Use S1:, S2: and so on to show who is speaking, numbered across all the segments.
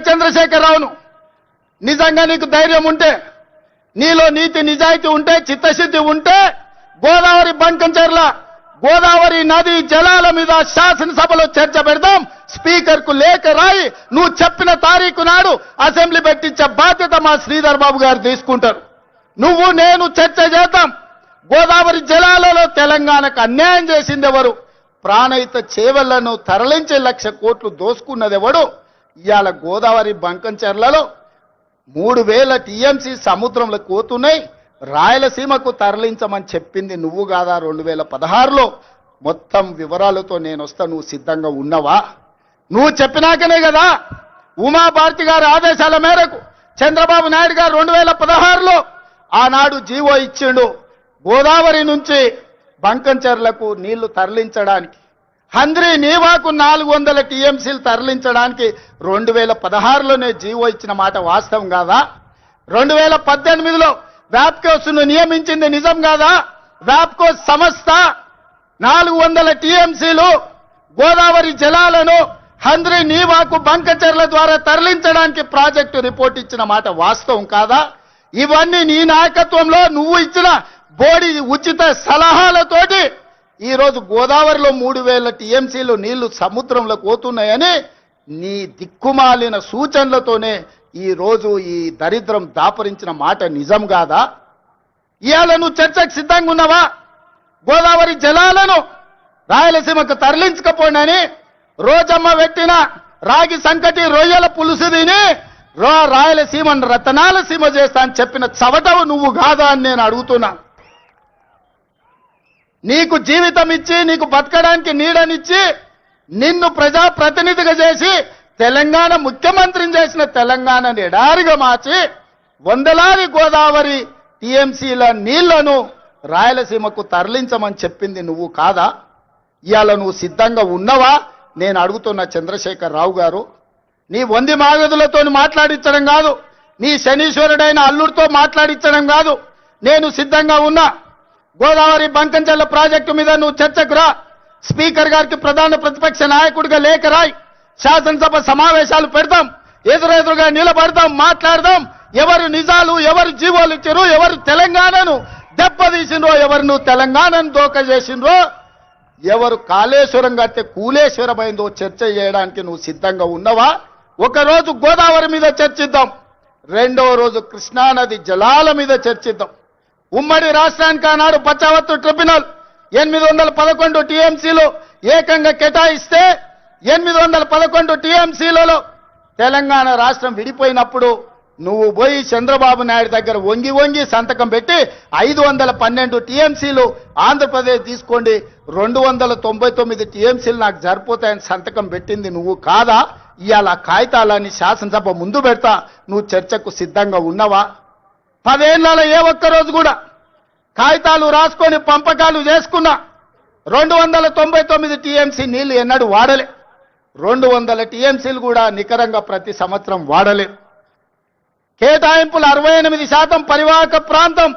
S1: చంద్రశేఖరరావును, నిజంగా నీకు ధైర్యం ఉంటే, నీలో నీతి నిజాయితీ ఉంటే, చిత్తశుద్ధి ఉంటే, గోదావరి బంకంచెర్ల గోదావరి నది జలాల మీద శాసనసభలో చర్చ పెడదాం. స్పీకర్ కు లేఖ రాయి నువ్వు చెప్పిన తారీఖు నాడు అసెంబ్లీ పెట్టించే బాధ్యత మా శ్రీధర్ బాబు గారు తీసుకుంటారు. నువ్వు నేను చర్చ చేద్దాం. గోదావరి జలాలలో తెలంగాణకు అన్యాయం చేసింది ఎవరు? ప్రాణహిత చేవళ్లను తరలించే 1,00,000 కోట్లు దోసుకున్నది ఎవడు? ఇవాళ గోదావరి బంకంచెర్లలో 3,000 టీఎంసీ సముద్రంలో కోతున్నాయి. రాయలసీమకు తరలించమని చెప్పింది నువ్వు కాదా? 2016లో మొత్తం వివరాలతో నేను వస్తా. నువ్వు సిద్ధంగా ఉన్నవా? నువ్వు చెప్పినాకనే కదా ఉమాభారతి గారి ఆదేశాల మేరకు చంద్రబాబు నాయుడు గారు 2016లో ఆనాడు జీవో ఇచ్చిండు. గోదావరి నుంచి బంకంచెర్లకు నీళ్లు తరలించడానికి, హంద్రీ నీవాకు 400 టీఎంసీలు తరలించడానికి 2016లోనే జీవో ఇచ్చిన మాట వాస్తవం కాదా? 2018లో వ్యాప్కోస్ను నియమించింది నిజం కాదా? వ్యాప్కోస్ సంస్థ 400 టీఎంసీలు గోదావరి జలాలను హంద్రీ నీవాకు బంకంచెర్ల ద్వారా తరలించడానికి ప్రాజెక్టు రిపోర్ట్ ఇచ్చిన మాట వాస్తవం కాదా? ఇవన్నీ నీ నాయకత్వంలో నువ్వు ఇచ్చిన బోడి ఉచిత సలహాలతోటి ఈరోజు గోదావరిలో 3,000 టీఎంసీలు నీళ్లు సముద్రంలో పోతున్నాయని నీ దిక్కుమాలిన సూచనలతోనే ఈరోజు ఈ దరిద్రం దాపరించిన మాట నిజం కాదా? ఇవాళ నువ్వు చర్చకు సిద్ధంగా ఉన్నావా? గోదావరి జలాలను రాయలసీమకు తరలించకపోయినని రోజమ్మ పెట్టిన రాగి సంకటి రొయ్యల పులుసు తిని రాయలసీమను రతనాల సీమ చేస్తా అని చెప్పిన చవటవు నువ్వు కాదా అని నేను అడుగుతున్నా. నీకు జీవితం ఇచ్చి, నీకు బతకడానికి నీడనిచ్చి, నిన్ను ప్రజాప్రతినిధిగా చేసి తెలంగాణ ముఖ్యమంత్రిని చేసిన తెలంగాణను ఎడారిగా మార్చి వందలాది గోదావరి టీఎంసీల నీళ్లను రాయలసీమకు తరలించమని చెప్పింది నువ్వు కాదా? ఇవాళ నువ్వు సిద్ధంగా ఉన్నవా నేను అడుగుతున్న చంద్రశేఖర్ రావు గారు. నీ వంది మాగదులతో మాట్లాడించడం కాదు, నీ శనీశ్వరుడైన అల్లుడితో మాట్లాడించడం కాదు. నేను సిద్ధంగా ఉన్నా. గోదావరి బంకంచెర్ల ప్రాజెక్టు మీద నువ్వు చర్చకు రా. స్పీకర్ గారికి ప్రధాన ప్రతిపక్ష నాయకుడిగా లేఖ రాయి. శాసనసభ సమావేశాలు పెడదాం, ఎదురెదురుగా నిలబడదాం, మాట్లాడదాం. ఎవరు నిజాలు, ఎవరు జీవోలు ఇచ్చారు, ఎవరు తెలంగాణను దెబ్బతీసిండ్రో, ఎవరు నువ్వు తెలంగాణను దోక చేసిండ్రో, ఎవరు కాళేశ్వరం కడితే కూలేశ్వరమైందో చర్చ చేయడానికి నువ్వు సిద్ధంగా ఉన్నవా? ఒకరోజు గోదావరి మీద చర్చిద్దాం, రెండవ రోజు కృష్ణానది జలాల మీద చర్చిద్దాం. ఉమ్మడి రాష్ట్రానికి ఆనాడు పచ్చావత్తు ట్రిబ్యునల్ 811 టీఎంసీలు ఏకంగా కేటాయిస్తే 811 టీఎంసీలలో తెలంగాణ రాష్ట్రం విడిపోయినప్పుడు నువ్వు పోయి చంద్రబాబు నాయుడు దగ్గర వంగి వంగి సంతకం పెట్టి 512 టీఎంసీలు ఆంధ్రప్రదేశ్ తీసుకోండి, 299 టీఎంసీలు నాకు సరిపోతాయని సంతకం పెట్టింది నువ్వు కాదా? ఇవాళ కాగితాలని శాసనసభ ముందు పెడతా. నువ్వు చర్చకు సిద్ధంగా ఉన్నవా? 10 ఏళ్లలో ఏ ఒక్కరోజు కూడా కాగితాలు రాసుకొని పంపకాలు చేసుకున్నా 299 టీఎంసీ నీళ్లు ఎన్నడూ వాడలే. 200 టీఎంసీలు కూడా నికరంగా ప్రతి సంవత్సరం వాడలే. కేటాయింపులు 68% పరివాహక ప్రాంతం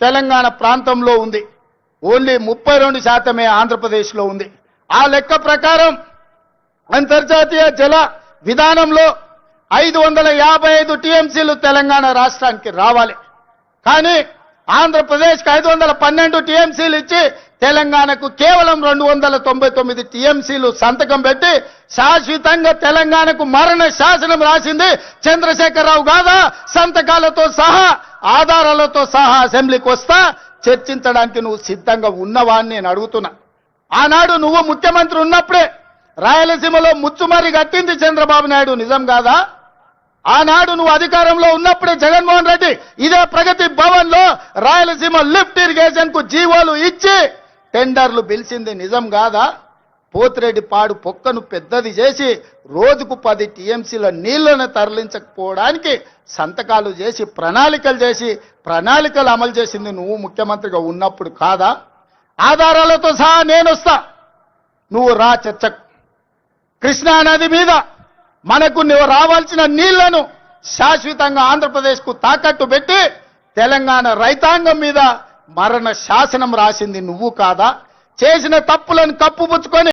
S1: తెలంగాణ ప్రాంతంలో ఉంది, ఓన్లీ 32% ఆంధ్రప్రదేశ్లో ఉంది. ఆ లెక్క ప్రకారం అంతర్జాతీయ జల విధానంలో 555 టీఎంసీలు తెలంగాణ రాష్ట్రానికి రావాలి. కానీ ఆంధ్రప్రదేశ్కి 512 టీఎంసీలు ఇచ్చి తెలంగాణకు కేవలం 299 టీఎంసీలు సంతకం పెట్టి శాశ్వతంగా తెలంగాణకు మరణ శాసనం రాసింది చంద్రశేఖరరావు కాదా? సంతకాలతో సహా, ఆధారాలతో సహా అసెంబ్లీకి వస్తా. చర్చించడానికి నువ్వు సిద్ధంగా ఉన్నవా అని నేను అడుగుతున్నా. ఆనాడు నువ్వు ముఖ్యమంత్రి ఉన్నప్పుడే రాయలసీమలో ముచ్చుమరి కట్టింది చంద్రబాబు నాయుడు, నిజం కాదా? ఆనాడు నువ్వు అధికారంలో ఉన్నప్పుడే జగన్మోహన్ రెడ్డి ఇదే ప్రగతి భవన్ లో రాయలసీమ లిఫ్ట్ ఇరిగేషన్ కు జీవోలు ఇచ్చి టెండర్లు పిలిచింది, నిజం కాదా? పోతిరెడ్డి పాడు పొక్కను పెద్దది చేసి రోజుకు 10 టీఎంసీల నీళ్లను తరలించకపోవడానికి సంతకాలు చేసి ప్రణాళికలు అమలు చేసింది నువ్వు ముఖ్యమంత్రిగా ఉన్నప్పుడు కాదా? ఆధారాలతో సహా నేను వస్తా, నువ్వు రా చర్చకు. కృష్ణానది మీద మనకు రావాల్సిన నీళ్లను శాశ్వతంగా ఆంధ్రప్రదేశ్కు తాకట్టు పెట్టి తెలంగాణ రైతాంగం మీద మరణ శాసనం రాసింది నువ్వు కాదా? చేసిన తప్పులను కప్పుపుచ్చుకొని